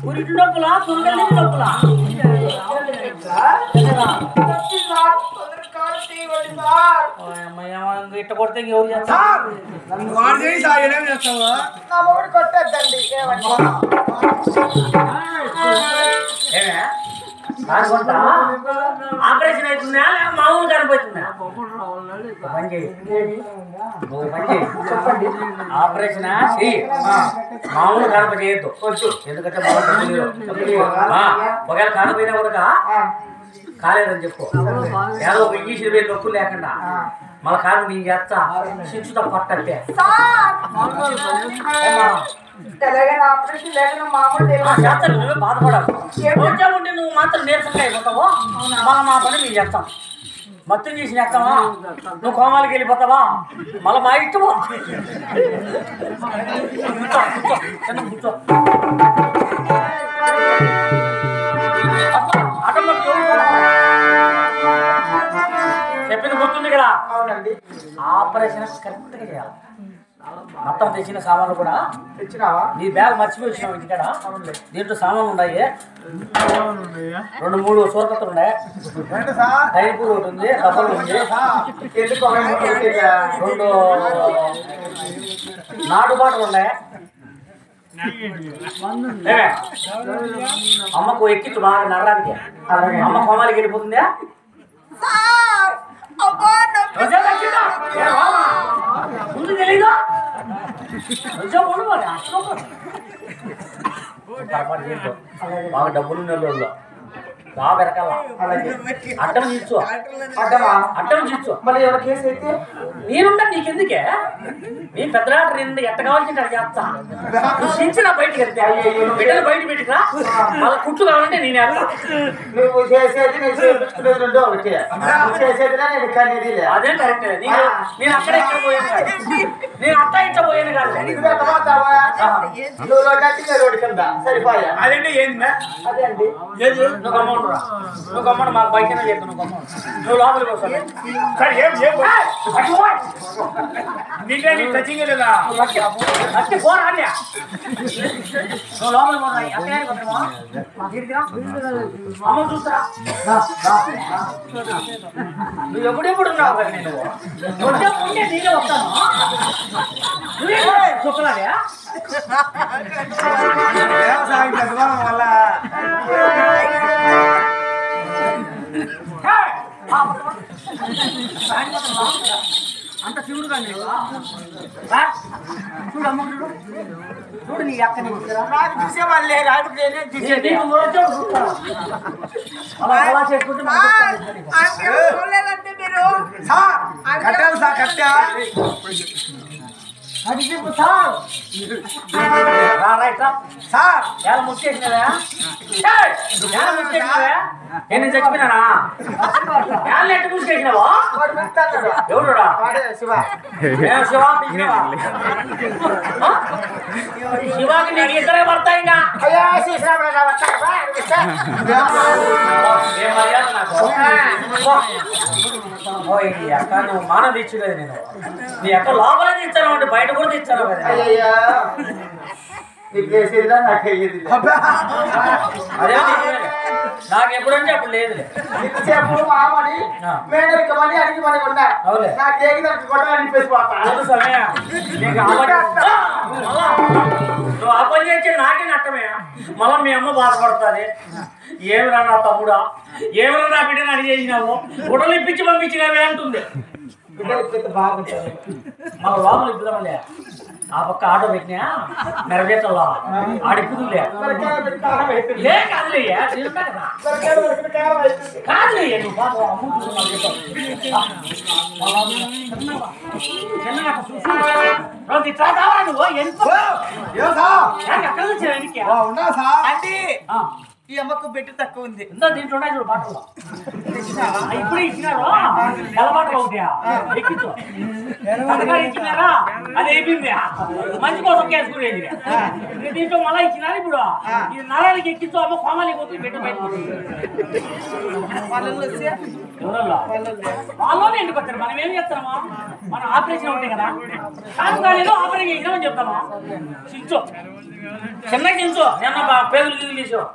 పురిటి నొప్పులా తురగలి నొప్పులా ఇట్ట కొడితే ఎవరు చేస్తారు ఆపరేషన్ అవుతుందా మామూలు కనిపోతుందా ఆపరేషన్ మామూలు కనప చేయొద్దు ఎందుకంటే ఒకవేళ కాకపోయినా కూడా కాలేదని చెప్పు ఏదో ఒక ఇంగ్లీష్ వేలు నొప్పులు లేకుండా మళ్ళీ కాదు నేను చేస్తా శిక్షుతో పట్టంటే నువ్వే బాధపడాలి కొంచెం ఉంటే నువ్వు మాత్రం నీరసంగా అయిపోతావో మళ్ళీ మా పని మేము చేస్తాం మొత్తం చేసి చేస్తావా నువ్వు కోమాలకి వెళ్ళిపోతావా మళ్ళీ మా ఇష్టమా కూర్చో చెప్పింది గుర్తుంది కదా ఆపరేషన్ కరెక్ట్గా చేయాలి మొత్తం తెచ్చిన సామాన్లు కూడా తెచ్చినావా నీ బ్యాగ్ మర్చిపోయి వచ్చినావు ఇక్కడ దీంట్లో సామాన్లు ఉన్నాయి 2-3 సోరకత్తలు ఉన్నాయి టైపూర్ ఒకటి ఉంది రబ్బర్ ఉంది 2 నాటు బాటలు ఉన్నాయి అమ్మకు ఎక్కించు బాగా నడడానికి అమ్మ కోమాలకి వెళ్ళిపోతుందా ముందు తెలీదా బాగా డబ్బులు నెలలో బాగా పెరకాల అడ్డం తీర్చు అడ్డం తీర్చు మళ్ళీ ఎవరి కేసు అయితే నేనుంటా నీకెందుకే నీ పెద్ద రెండు ఎట్ట కావాల్సింటే అక్కడ చేస్తా చించిన బయటకి వెళ్తే బిడ్డలు బయట పెట్టుకురా మళ్ళీ కుట్లు కావాలంటే నేను నువ్వు చేసేది అదేం కరెక్ట్ నేను అక్కడ ఇక్కడ పోయాను కాదు నేను అట్ట ఇట్లా పోయాను కాదు సరిపోయా అదండి ఏంది అదే అండి నువ్వు అమౌంట్ రా నువ్వు అమౌంట్ మాకు బయట చెప్పు నువ్వు అమౌంట్ నువ్వు లోపలికి వస్తావు నీకే నీ టచింగ్ లేదా అట్టి ఫోన్ ఆడి నువ్వు లోపలికి పోతావు అమ్మ చూస్తారా నువ్వు ఎప్పుడెప్పుడు ఉన్నావు కదా నేను ఉంటే నీకే వస్తాను చుక్కలాగా వల్ల అంత శివుడు కానీ చూడు అమ్మ చూడు నీ అక్క చూసే వాళ్ళే అలా చేసుకుంటే కట్టాలి సార్ కట్టా అది చెప్పు సార్ సార్ ఎలా ముచ్చేసినవా ఎలా ముచ్చేసినవా నేను చచ్చిపోయినానా ఎలా ఎట్టు ముచ్చేసినావా ఎవరుడా శివాకి నీకు ఇద్దరే పడతాయి ఇంకా అక్క నువ్వు మాన తెచ్చులేదు నేను నీ అక్క లోపలే తెచ్చాను అంటే బయట కూడా తెచ్చాను కదా అదే నాకు ఎప్పుడంటే అప్పుడు లేదు నువ్వు ఆ పని చేస్తే నాకే నట్టమే మళ్ళీ మీ అమ్మ బాధపడుతుంది ఏమిరా నా తమ్ముడా ఏమైనా నా బిడ్డను అడిగి చేసినావు గుడ్డలు ఇప్పించి పంపించినవే అంటుంది మన లోపల ఇప్పుదామలే ఆ పక్క ఆటో పెట్టినా నెరవేర్చల్లా ఆడిప్పుదులే లే కాదులే కాదులే నువ్వు బాగా నువ్వు ఎంత ఎక్కడ వచ్చావు ఈ అమ్మకు బెట్టు తక్కువ ఉంది. ఇంత దీంట్లో ఉన్నాయి చూడు బాటలు ఇప్పుడే ఇచ్చినారు ఎలబాటలు ఒకటి ఎక్కించు ఇచ్చినారా అది అయిపోయింది మంచి కోసం కేసుకునేది దీంట్లో మళ్ళా ఇచ్చినారు ఇప్పుడు ఇది నరానికి ఎక్కించు అమ్మ కోమాలి పోతుంది బిడ్డ బయట వాళ్ళలోనే ఎందుకు వచ్చారు మనం ఏం చేస్తామా మనం ఆపరేషన్ ఉంటాయి కదా కాదు కాలేదో ఆపరేషన్ చేసినామని చెప్తామా చించు చిన్నగా చించు నేను పేదలు గిన్నెలు తీసావు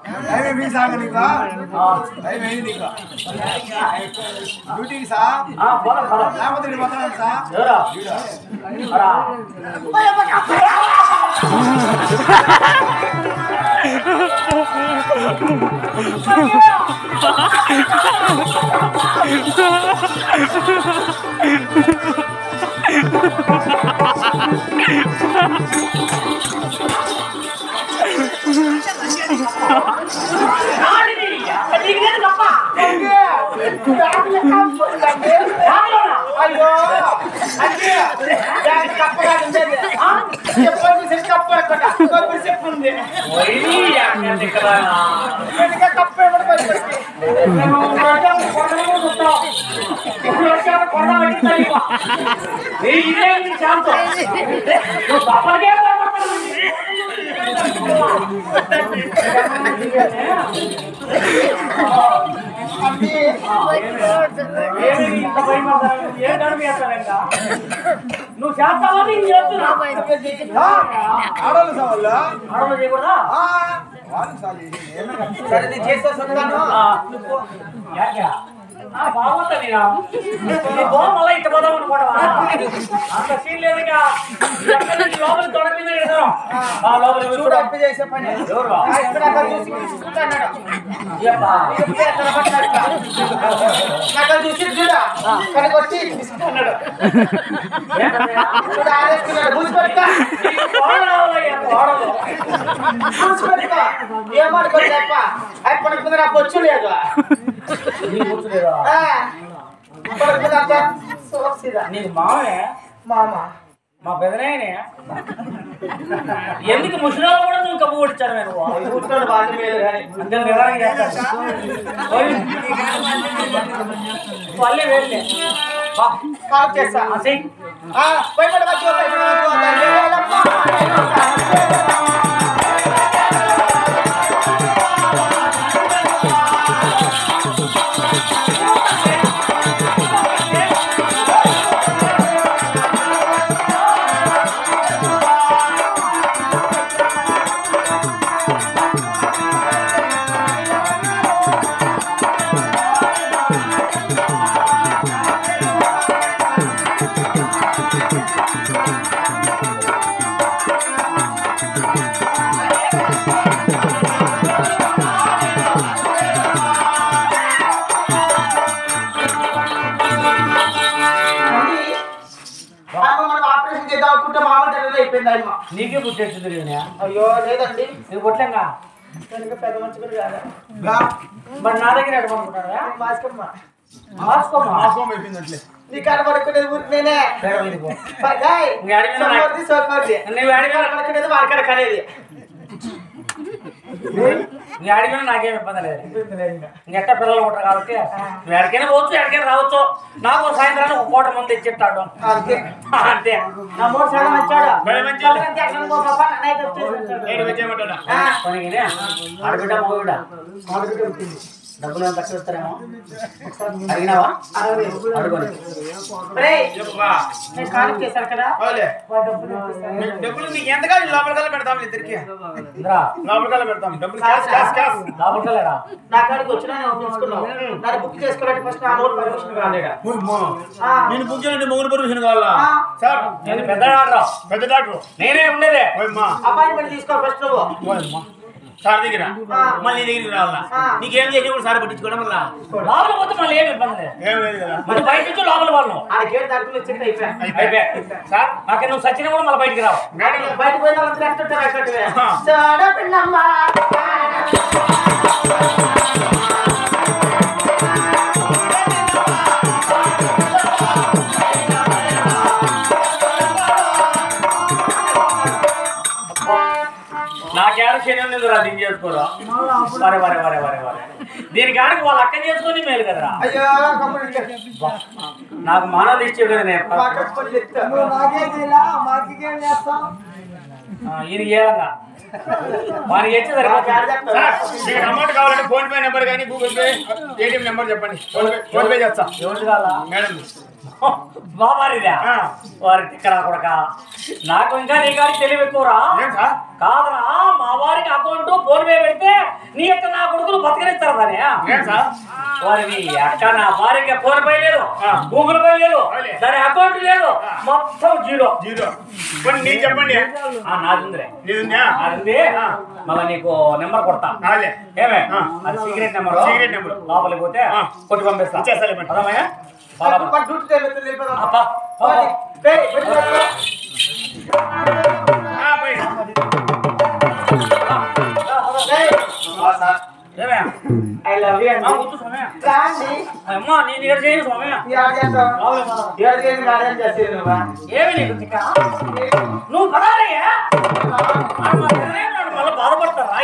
నువ్వు చేస్తావా నేను చేస్తున్నా ఆడవాళ్ళు చేయకూడదా బాగుంటా నేను మళ్ళీ ఇట్ట పోదాం అనుకోవడం అంత సీన్ లేదు లోపలి తొడ మీద లోపలి అప్పు చేసే పని చూసి చూడా కనుకొచ్చి తీసుకున్నాడు ఏమనుకోండి తప్ప అది పడుకుంది నాకు వచ్చు లేదు నీకు మామనే మామ మా పెదనాయనే ఎందుకు ముసలిలో కూడా నువ్వు కప్పు కొట్టించాను నేను వాళ్ళు మేలు కానీ అంతే నిదానం చేస్తాను వాళ్ళే వేరులే చేస్తా నీకే పుట్టేస్తుంది అయ్యో లేదండి నీకు పుట్టలేంగా పెద్ద మంచి కాదా మరి నా దగ్గర ఎడమనుకుంటారా మాస్కమ్మ నీ కాడ పడుకునేది ఊరికి నేనే పడుకునేది వాడికాడ కనేది నీ అడిగినా నాకేం ఇబ్బంది లేదు ఇంకెట్టా పిల్లలు ఉంటారు కాబట్టి నువ్వు ఎక్కడికైనా పోవచ్చు ఎక్కడికైనా రావచ్చు నాకు సాయంత్రానికి ఒక కోట మంది తెచ్చిట్టాడు అంతే అంతే నా మూడు సార్లు వచ్చాడు ఆడబిడ్డ మగబిడ్డ డబ్బులు తక్కువ ఇస్తారేమో అడిగినావా అడుగుని చేశారు కదా డబ్బులు నీకు ఎంత కాదు లోపలికల్లా పెడతాం ఇద్దరికి లోపలికల్లా పెడతాం డబ్బులు లోపలికెళ్ళరా నా కాడికి వచ్చినా తీసుకున్నావు నన్ను బుక్ చేసుకోవాలంటే ఫస్ట్ ఆ మూడు పర్మిషన్ కావాలి నేను బుక్ చేయాలంటే మూడు పర్మిషన్ కావాలా సార్ నేను పెద్ద డాక్టర్ నేనే ఉండేదే అపాయింట్మెంట్ తీసుకోవాలి ఫస్ట్ నువ్వు సార్ దగ్గర మళ్ళీ నీ దగ్గరికి రావాలా నీకేం చేసి కూడా సార్ పట్టించుకోవడం వల్ల లోపల పోతే మళ్ళీ ఏమి ఇబ్బంది లేదు ఏం లేదు కదా మళ్ళీ బయట నుంచి లోపల వాళ్ళు ఆ గేట్ దాటుకుని వచ్చి అయిపోయా సార్ నాకు నువ్వు సచిన కూడా మళ్ళీ బయటికి రావు బయటకు పోయినా నాకేడ కాడికి శని దీన్ని చేసుకోరా వరే వరే వరే వరే వరే దీని కాడికి వాళ్ళ అక్క చేసుకుని మేలు కదరా. అయ్యో నాకు మానవులు ఇచ్చే కదా నేను ఈయన ఏలంగా వానికి ఇచ్చే సరిపోతుంది. అమౌంట్ కావాలంటే ఫోన్ పే నెంబర్ కానీ గూగుల్ పే ఏటీఎం నెంబర్ చెప్పండి. ఫోన్ పే చేస్తా. ఎవరు కావాలా మేడం బాబారిదా వారి తిక్కర కొడక. నాకు ఇంకా నీ కాడికి తెలివి ఎక్కువరా. కాదరా మా వారికి అకౌంట్ ఫోన్ పే పెడితే నీ యొక్క నా కొడుకులు బతకనిస్తారు దాని వారికి అక్క నా భార్యకి ఫోన్ పే లేదు, గూగుల్ పే లేదు, దాని అకౌంట్ లేదు, మొత్తం జీరో. నేను చెప్పండి. నాదిందిరే నాది. మళ్ళీ నీకు నెంబర్ కొడతా. ఏమే అది సీక్రెట్ నెంబర్. సీక్రెట్ నెంబర్ లోపలికి పోతే కొట్టి పంపిస్తా. అదమ్మయ్యా I love you. అమ్మా నేను ఇక్కడ చేయను స్వామి. ఏమి నీకు తిక్క? నువ్వు పదాలయ్యా మళ్ళీ బాధపడతారా?